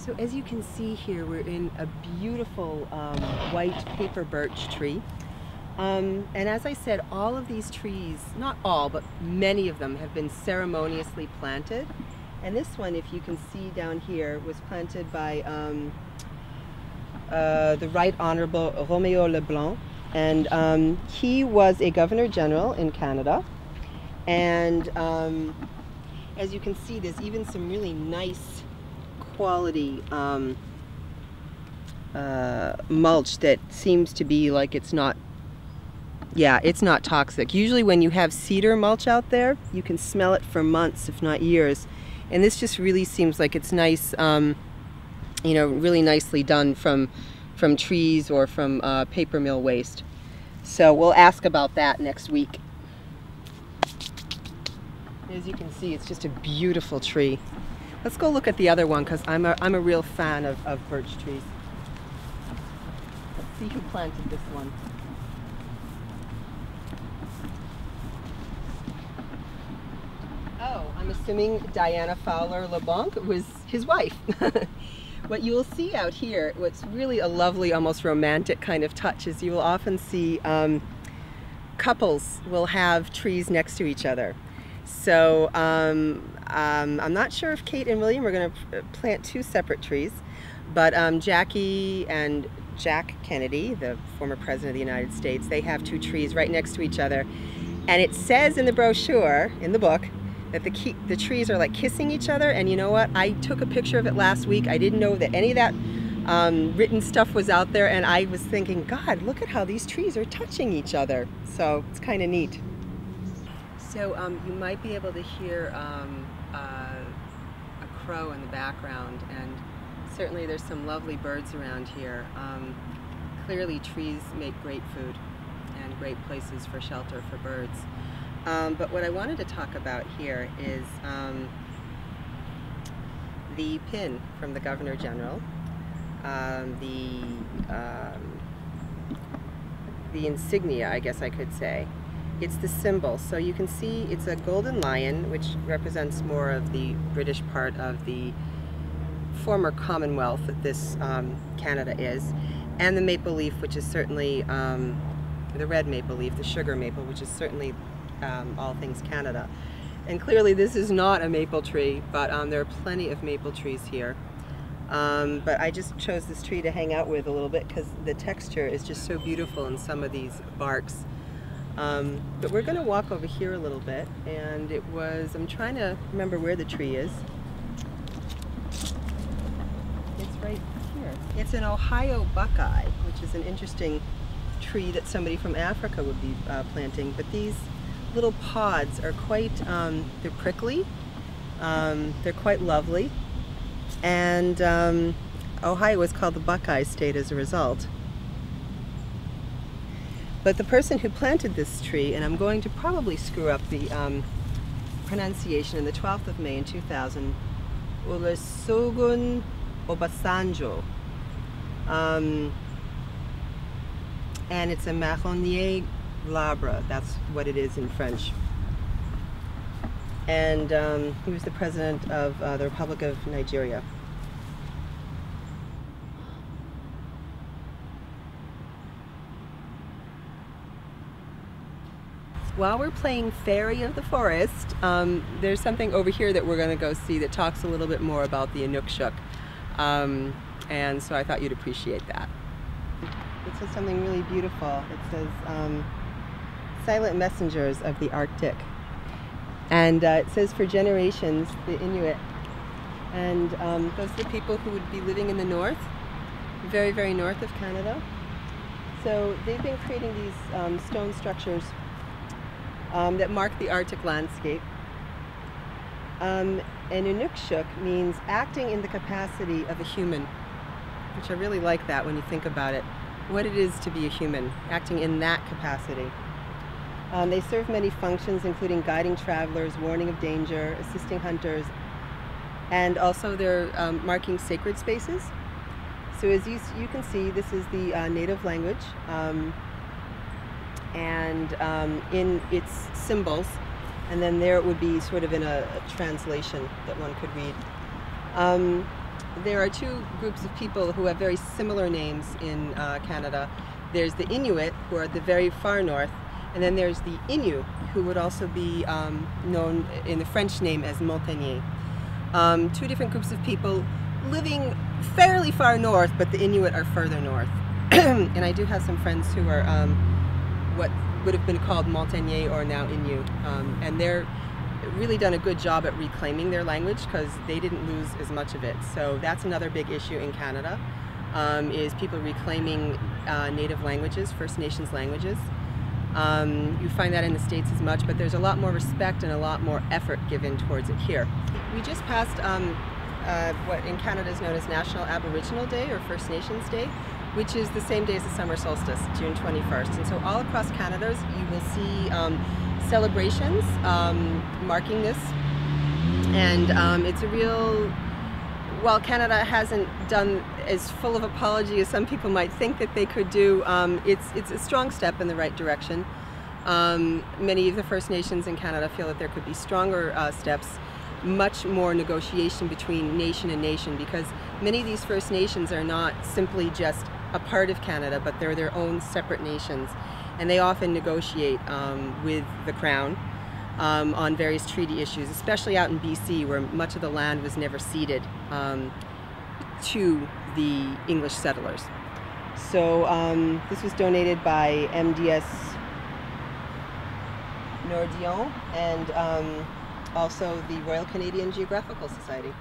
So as you can see here, we're in a beautiful white paper birch tree. And as I said, all of these trees, not all, but many of them have been ceremoniously planted. And this one, if you can see down here, was planted by the Right Honorable Roméo Leblanc. And he was a Governor General in Canada. And as you can see, there's even some really nice quality mulch that seems to be like it's not toxic. Usually when you have cedar mulch out there, you can smell it for months, if not years. And this just really seems like it's nice, you know, really nicely done from trees or from paper mill waste. So we'll ask about that next week. As you can see, it's just a beautiful tree. Let's go look at the other one, because I'm a real fan of birch trees. Let's see who planted this one. Oh, I'm assuming Diana Fowler LeBlanc was his wife. What you will see out here, what's really a lovely, almost romantic kind of touch, is you will often see couples will have trees next to each other. So I'm not sure if Kate and William are going to plant two separate trees, but Jackie and Jack Kennedy, the former president of the United States, they have two trees right next to each other. And it says in the brochure, in the book, that the trees are like kissing each other. And you know what? I took a picture of it last week. I didn't know that any of that written stuff was out there, and I was thinking, God, look at how these trees are touching each other. So it's kind of neat. So you might be able to hear a crow in the background, and certainly there's some lovely birds around here. Clearly trees make great food and great places for shelter for birds. But what I wanted to talk about here is the pin from the Governor General, the insignia, I guess I could say. It's the symbol. So you can see it's a golden lion, which represents more of the British part of the former Commonwealth that this Canada is, and the maple leaf, which is certainly the red maple leaf, the sugar maple, which is certainly all things Canada. And clearly this is not a maple tree, but there are plenty of maple trees here. But I just chose this tree to hang out with a little bit because the texture is just so beautiful in some of these barks. But we're going to walk over here a little bit, and it was, I'm trying to remember where the tree is. It's right here. It's an Ohio buckeye, which is an interesting tree that somebody from Africa would be planting. But these little pods are quite, they're prickly, they're quite lovely, and Ohio is called the Buckeye State as a result. But the person who planted this tree, and I'm going to probably screw up the pronunciation, in the 12th of May in 2000, Olusegun Obasanjo. And it's a marronnier glabre, that's what it is in French. And he was the president of the Republic of Nigeria. While we're playing Fairy of the Forest, there's something over here that we're going to go see that talks a little bit more about the Inukshuk. And so I thought you'd appreciate that. It says something really beautiful. It says, silent messengers of the Arctic. And it says for generations, the Inuit. And those are the people who would be living in the north, very, very north of Canada. So they've been creating these stone structures that mark the Arctic landscape. And Inukshuk means acting in the capacity of a human, which I really like that when you think about it. What it is to be a human, acting in that capacity. They serve many functions, including guiding travelers, warning of danger, assisting hunters, and also they're marking sacred spaces. So as you can see, this is the native language, and in its symbols, and then there it would be sort of in a translation that one could read. There are two groups of people who have very similar names in Canada. There's the Inuit, who are at the very far north, and then there's the Innu, who would also be known in the French name as Montagnais. Two different groups of people living fairly far north, but the Inuit are further north. And I do have some friends who are what would have been called Montagnais or now Innu, and they're really done a good job at reclaiming their language because they didn't lose as much of it. So that's another big issue in Canada, is people reclaiming native languages, First Nations languages. You find that in the States as much, but there's a lot more respect and a lot more effort given towards it here. We just passed what in Canada is known as National Aboriginal Day or First Nations Day, which is the same day as the summer solstice, June 21st. And so all across Canada you will see celebrations marking this, and it's a real, while Canada hasn't done as full of apology as some people might think that they could do, it's a strong step in the right direction. Many of the First Nations in Canada feel that there could be stronger steps, much more negotiation between nation and nation, because many of these First Nations are not simply just a part of Canada, but they're their own separate nations. And they often negotiate with the Crown on various treaty issues, especially out in BC, where much of the land was never ceded to the English settlers. So this was donated by MDS Nordion and also the Royal Canadian Geographical Society.